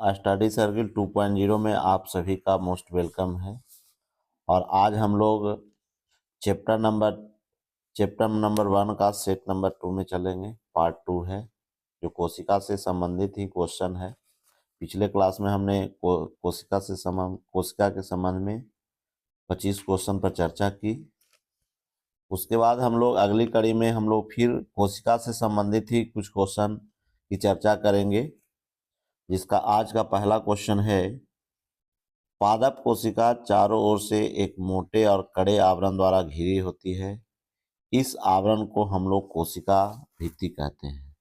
Study circle 2.0 में आप सभी का मोस्ट वेलकम है। और आज हम लोग चैप्टर नंबर 1 का सेट नंबर 2 में चलेंगे। पार्ट 2 है जो कोशिका से संबंधित ही क्वेश्चन है। पिछले क्लास में हमने कोशिका के संबंध में 25 क्वेश्चन पर चर्चा की। उसके बाद हम लोग अगली कड़ी में हम लोग फिर कोशिका से संबंधित ही कुछ क्वेश्चन की चर्चा करेंगे, जिसका आज का पहला क्वेश्चन है, पादप कोशिका चारों ओर से एक मोटे और कड़े आवरण द्वारा घिरी होती है। इस आवरण को हम लोग कोशिका भित्ति कहते हैं।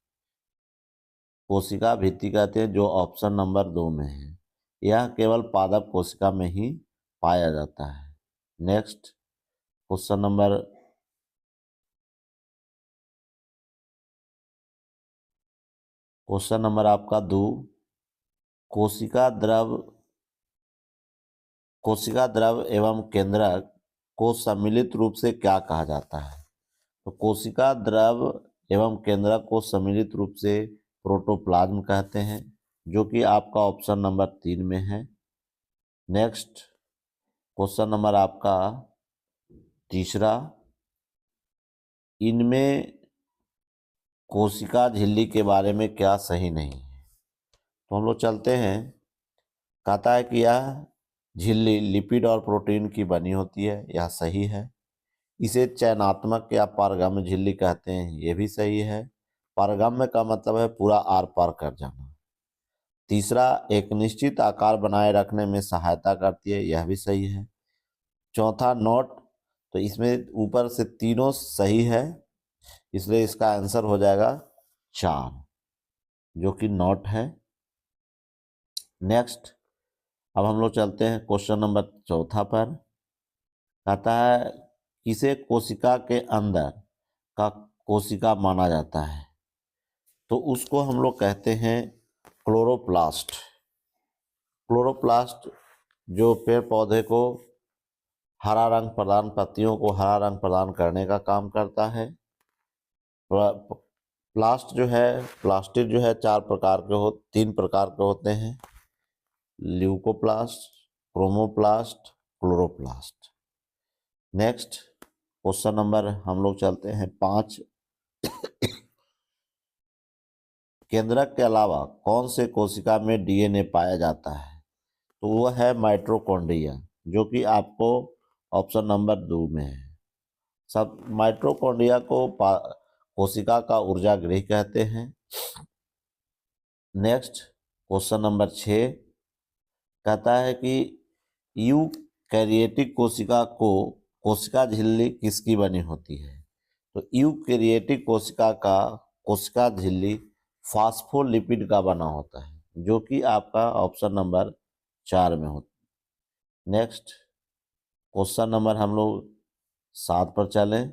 कोशिका भित्ति कहते हैं, जो ऑप्शन नंबर 2 में है। यह केवल पादप कोशिका में ही पाया जाता है। नेक्स्ट क्वेश्चन नंबर आपका 2, कोशिका द्रव एवं केंद्रक को सम्मिलित रूप से क्या कहा जाता है? तो कोशिका द्रव एवं केंद्रक को सम्मिलित रूप से प्रोटोप्लाज्म कहते हैं, जो कि आपका ऑप्शन नंबर 3 में है। नेक्स्ट क्वेश्चन नंबर आपका तीसरा, इनमें कोशिका झिल्ली के बारे में क्या सही नहीं है? तो हम लोग चलते हैं। कहता है कि यह झिल्ली लिपिड और प्रोटीन की बनी होती है, यह सही है। इसे चयनात्मक या पारगम्य झिल्ली कहते हैं, यह भी सही है। पारगम्य का मतलब है पूरा आर पार कर जाना। तीसरा, एक निश्चित आकार बनाए रखने में सहायता करती है, यह भी सही है। चौथा, नॉट, तो इसमें ऊपर से तीनों सही है, इसलिए इसका आंसर हो जाएगा 4, जो कि नॉट है। नेक्स्ट अब हम लोग चलते हैं क्वेश्चन नंबर 4 पर। कहता है, किसे कोशिका के अंदर का कोशिका माना जाता है? तो उसको हम लोग कहते हैं क्लोरोप्लास्ट। क्लोरोप्लास्ट जो पेड़ पौधे को हरा रंग प्रदान, पत्तियों को हरा रंग प्रदान करने का काम करता है। प्लास्ट जो है, प्लास्टिड जो है 3 प्रकार के होते हैं, leucoplast, chromoplast, chloroplast. Next question number हम लोग चलते हैं 5, केंद्रक के अलावा कौन से कोशिका में डीएनए पाया जाता है? तो वह है माइटोकॉन्ड्रिया, जो कि आपको ऑप्शन नंबर 2 में है। सब माइटोकॉन्ड्रिया को कोशिका का ऊर्जा गृह कहते हैं। नेक्स्ट क्वेश्चन नंबर 6 कहता है कि यूकैरियोटिक कोशिका झिल्ली किसकी बनी होती है? तो यूकैरियोटिक कोशिका झिल्ली फास्फोलिपिड का बना होता है, जो कि आपका ऑप्शन नंबर 4 में होता है। नेक्स्ट क्वेश्चन नंबर हम लोग 7 पर चलें।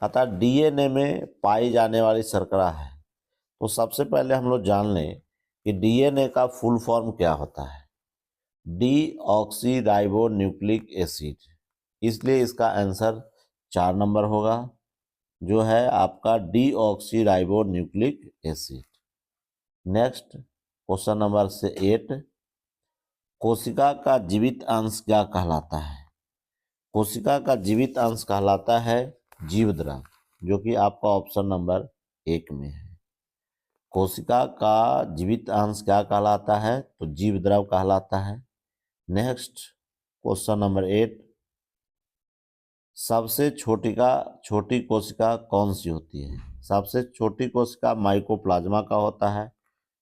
अतः डीएनए में पाई जाने वाली शर्करा है। तो सबसे पहले हम लोग जान लें कि डीएनए का फुल फॉर्म क्या होता है। डीऑक्सी न्यूक्लिक एसिड, इसलिए इसका आंसर 4 नंबर होगा, जो है आपका deoxy nucleic acid. Next question number 8, कोशिका का जीवित अंश क्या कहलाता है? कोशिका का जीवित अंश कहलाता है जीवद्रव, जो कि आपका ऑप्शन नंबर 1 में है। कोशिका का जीवित अंश क्या कहलाता है? तो जीवद्रव कहलाता है। नेक्स्ट क्वेश्चन नंबर 8, सबसे छोटी कोशिका कौन सी होती है? सबसे छोटी कोशिका माइकोप्लाज्मा का होता है,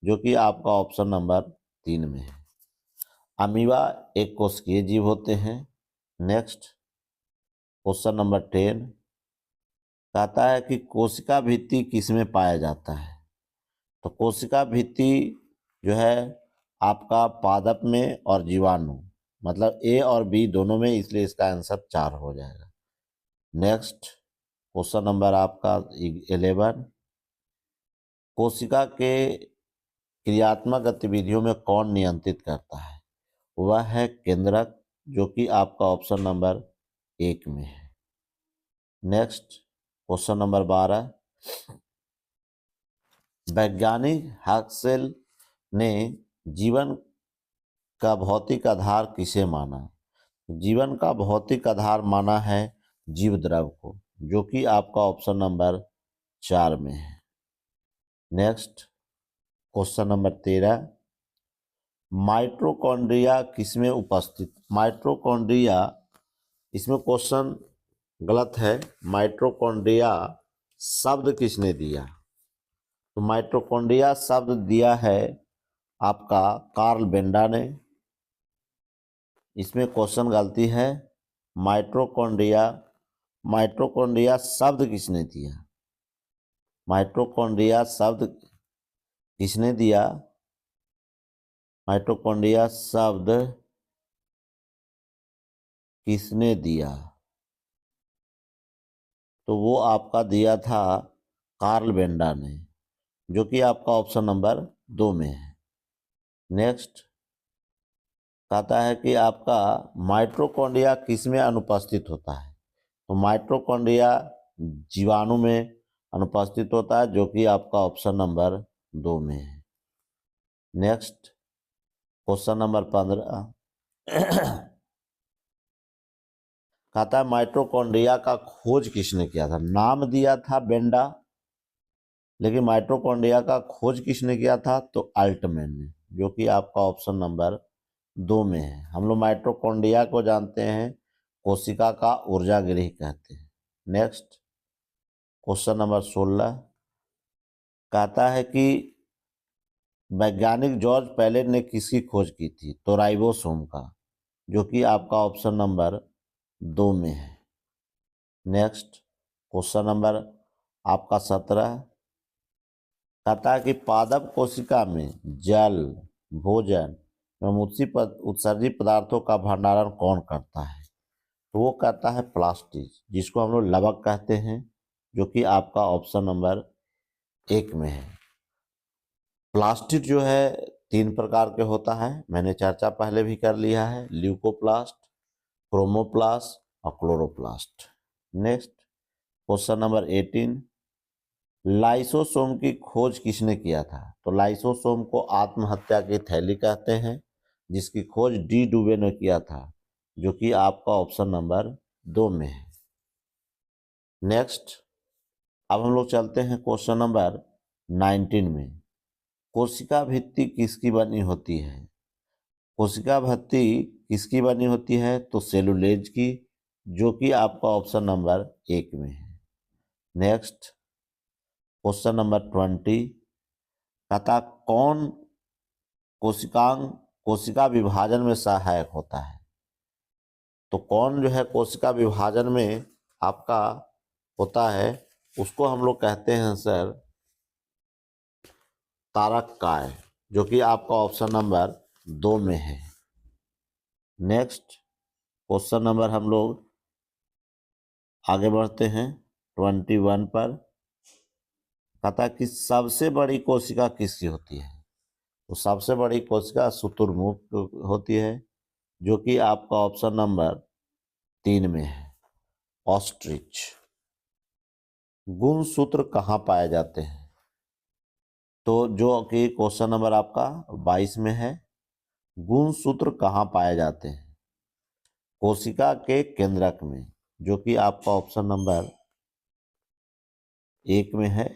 जो कि आपका ऑप्शन नंबर 3 में है। अमीबा एक कोशिकीय जीव होते हैं। नेक्स्ट क्वेश्चन नंबर 10 कहता है कि कोशिका भित्ति किसमें पाया जाता है? तो कोशिका भित्ति जो है आपका पादप में और जीवाणु, मतलब ए और बी दोनों में, इसलिए इसका आंसर 4 हो जाएगा। नेक्स्ट क्वेश्चन नंबर आपका 11, कोशिका के क्रियात्मक गतिविधियों में कौन नियंत्रित करता है? वह है केंद्रक, जो कि आपका ऑप्शन नंबर 1 में है। नेक्स्ट क्वेश्चन नंबर 12, वैज्ञानिक हक्सेल ने जीवन का भौतिक आधार किसे माना? जीवन का भौतिक आधार माना है जीव द्रव को, जो कि आपका ऑप्शन नंबर 4 में है। नेक्स्ट क्वेश्चन नंबर 13, माइटोकॉन्ड्रिया किसमें उपस्थित? माइटोकॉन्ड्रिया, इसमें क्वेश्चन गलत है। माइटोकॉन्ड्रिया शब्द किसने दिया? तो माइटोकॉन्ड्रिया शब्द दिया है आपका कार्ल बेंडा ने। इसमें क्वेश्चन गलती है। माइटोकॉन्ड्रिया, माइटोकॉन्ड्रिया शब्द किसने दिया? माइटोकॉन्ड्रिया शब्द किसने दिया? माइटोकॉन्ड्रिया शब्द किसने दिया? तो वो आपका दिया था कार्ल बेंडा ने, जो कि आपका ऑप्शन नंबर 2 में है। नेक्स्ट कहता है कि आपका माइटोकॉन्ड्रिया किसमें अनुपस्थित होता है? तो माइटोकॉन्ड्रिया जीवाणु में अनुपस्थित होता है, जो कि आपका ऑप्शन नंबर 2 में है। नेक्स्ट क्वेश्चन नंबर 15 कहता है माइटोकॉन्ड्रिया का खोज किसने किया था? नाम दिया था बेंडा, लेकिन माइटोकॉन्ड्रिया का खोज किसने किया था? तो अल्टमैन ने, जो कि आपका ऑप्शन नंबर 2 में है। हम लोग माइटोकॉन्ड्रिया को जानते हैं कोशिका का ऊर्जा गृह कहते हैं। नेक्स्ट क्वेश्चन नंबर 16 कहता है कि वैज्ञानिक जॉर्ज पैलेट ने किसकी खोज की थी? तो राइबोसोम का, जो कि आपका ऑप्शन नंबर 2 में है। नेक्स्ट क्वेश्चन नंबर आपका 17 कहता है कि पादप कोशिका में जल, भोजन एवं उत्सर्जित पदार्थों का भंडारण कौन करता है? तो वो करता है प्लास्टिड, जिसको हम लोग लवक कहते हैं, जो कि आपका ऑप्शन नंबर 1 में है। प्लास्टिड जो है 3 प्रकार के होता है, मैंने चर्चा पहले भी कर लिया है, ल्यूकोप्लास्ट, क्रोमोप्लास्ट और chloroplast. Next question number 18, lysosome की खोज किसने किया था? तो लाइसोसोम को आत्महत्या की थैली कहते हैं, जिसकी खोज डी डुबे ने किया था, जो कि आपका ऑप्शन नंबर 2 में है। नेक्स्ट अब हम लोग चलते हैं क्वेश्चन नंबर 19 में। कोशिका भित्ति किसकी बनी होती है? कोशिका भित्ति किसकी बनी होती है? तो सेलुलोज की, जो कि आपका ऑप्शन नंबर 1 में है। नेक्स्ट क्वेश्चन नंबर 20 कहता कौन कोशिका विभाजन में सहायक होता है? तो कौन जो है कोशिका विभाजन में आपका होता है, उसको हम लोग कहते हैं सर तारककाय, जो कि आपका ऑप्शन नंबर 2 में है। नेक्स्ट क्वेश्चन नंबर हम लोग आगे बढ़ते हैं 21 पर। कहता है कि सबसे बड़ी कोशिका किसकी होती है? तो सबसे बड़ी कोशिका शुतुरमुर्ग होती है, जो कि आपका ऑप्शन नंबर 3 में है, ऑस्ट्रिच। गुणसूत्र कहाँ पाए जाते हैं? तो जो कि क्वेश्चन नंबर आपका 22 में है। गुणसूत्र कहाँ पाए जाते हैं? कोशिका के केंद्रक में, जो कि आपका ऑप्शन नंबर 1 में है।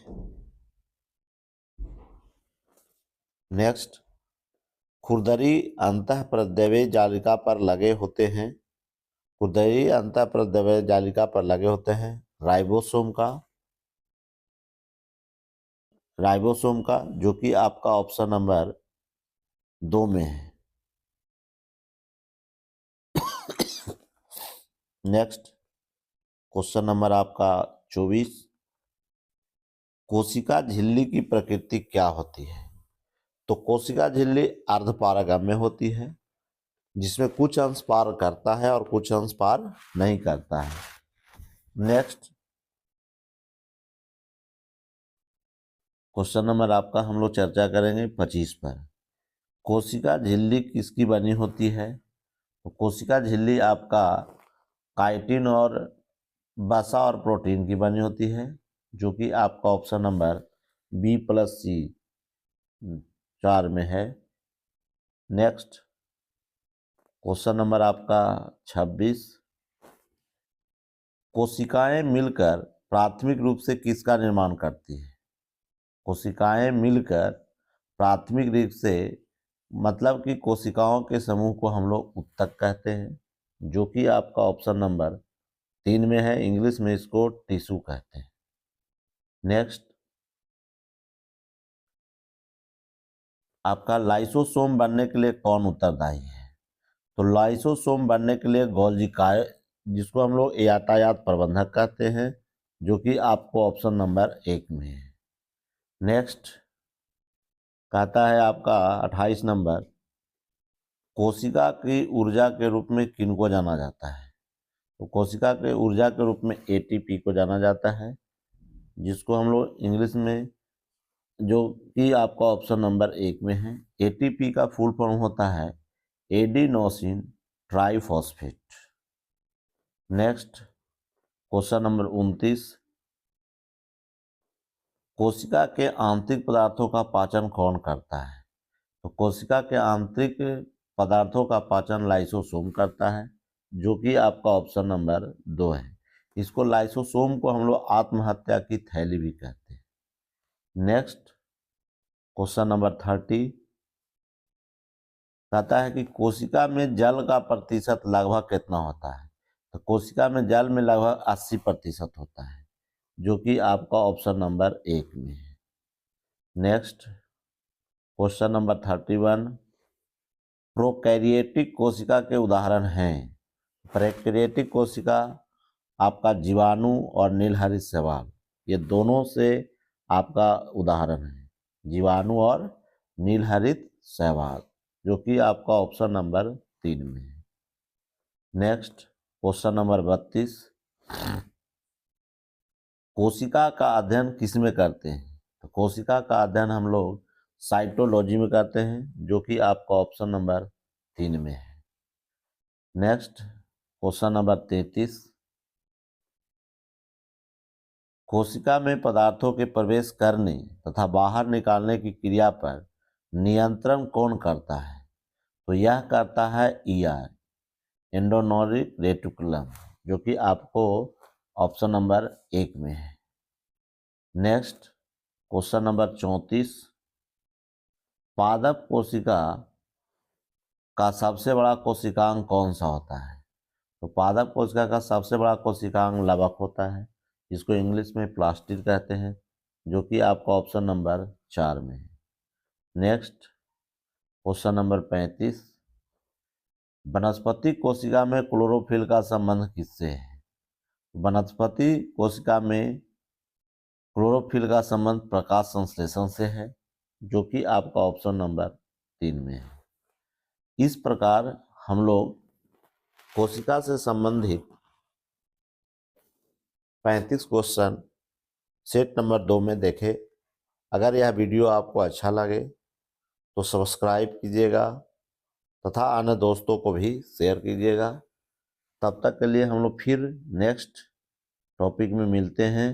नेक्स्ट खुरदरी अंतःप्रद्रव्य जालिका पर लगे होते हैं। खुरदरी अंतःप्रद्रव्य जालिका पर लगे होते हैं राइबोसोम का, जो कि आपका ऑप्शन नंबर 2 में है। नेक्स्ट क्वेश्चन नंबर आपका 24, कोशिका झिल्ली की प्रकृति क्या होती है? तो कोशिका झिल्ली अर्धपारगम्य होती है, जिसमें कुछ अंश पार करता है और कुछ अंश पार नहीं करता है। नेक्स्ट क्वेश्चन नंबर आपका हम लोग चर्चा करेंगे 25 पर। कोशिका झिल्ली किसकी बनी होती है? तो कोशिका झिल्ली आपका काइटिन और वसा और प्रोटीन की बनी होती है, जो कि आपका ऑप्शन नंबर B+C 4 में है। नेक्स्ट क्वेश्चन नंबर आपका 26, कोशिकाएं मिलकर प्राथमिक रूप से किसका निर्माण करती है? कोशिकाएं मिलकर प्राथमिक रूप से मतलब कि कोशिकाओं के समूह को हम लोग उत्तक कहते हैं, जो कि आपका ऑप्शन नंबर 3 में है। इंग्लिश में इसको टिश्यू कहते हैं। नेक्स्ट आपका लाइसोसोम बनने के लिए कौन उत्तरदायी है? तो लाइसोसोम बनने के लिए गोल्गी काय, जिसको हम लोग यातायात प्रबंधक कहते हैं, जो कि आपको ऑप्शन नंबर 1 में है। नेक्स्ट कहता है आपका 28 नंबर, कोशिका की ऊर्जा के रूप में किनको जाना जाता है? तो कोशिका के ऊर्जा के रूप में एटीपी को जाना जाता है, जिसको हम लोग इंग्लिश में, जो कि आपका ऑप्शन नंबर 1 में है। एटीपी का फुल फॉर्म होता है adenosine triphosphate. Next question number 29, कोशिका के आंतरिक पदार्थों का पाचन कौन करता है? तो कोशिका के आंतरिक पदार्थों का पाचन लाइसोसोम करता है, जो कि आपका ऑप्शन नंबर 2 है। इसको लाइसोसोम को हम लोग आत्महत्या की थैली भी कहते हैं। नेक्स्ट क्वेश्चन नंबर 30 कहता है कि कोशिका में जल का प्रतिशत लगभग कितना होता है? तो कोशिका में जल में लगभग 80% होता है, जो कि आपका ऑप्शन नंबर 1 में है। नेक्स्ट क्वेश्चन नंबर 31, प्रोकैरियोटिक कोशिका के उदाहरण हैं। प्रोकैरियोटिक कोशिका आपका जीवाणु और नीलहरित शैवाल, ये दोनों से आपका उदाहरण है, जीवाणु और नीलहरित शैवाल, जो कि आपका ऑप्शन नंबर 3 में है। नेक्स्ट क्वेश्चन नंबर 32, कोशिका का अध्ययन किस में करते हैं? तो कोशिका का अध्ययन हम लोग साइटोलॉजी में करते हैं, जो कि आपका ऑप्शन नंबर 3 में है। नेक्स्ट क्वेश्चन नंबर 33, कोशिका में पदार्थों के प्रवेश करने तथा बाहर निकालने की क्रिया पर नियंत्रण कौन करता है? तो यह करता है ईआर, एंडोनोरिक रेटिकुलम, जो कि आपको ऑप्शन नंबर 1 में है। नेक्स्ट क्वेश्चन नंबर 34, पादप कोशिका का सबसे बड़ा कोशिकांग कौन सा होता है? तो पादप कोशिका का सबसे बड़ा कोशिकांग लवक होता है, जिसको इंग्लिश में प्लास्टिड कहते हैं, जो कि आपका ऑप्शन नंबर 4 में है। नेक्स्ट क्वेश्चन नंबर 35, वनस्पति कोशिका में क्लोरोफिल का संबंध किससे है? वनस्पति कोशिका में क्लोरोफिल का संबंध प्रकाश संश्लेषण से है, जो कि आपका ऑप्शन नंबर 3 में है। इस प्रकार हम लोग कोशिका से संबंधित 35 क्वेश्चन सेट नंबर 2 में देखे। अगर यह वीडियो आपको अच्छा लगे तो सब्सक्राइब कीजिएगा तथा अन्य दोस्तों को भी शेयर कीजिएगा। तब तक के लिए हम लोग फिर नेक्स्ट टॉपिक में मिलते हैं।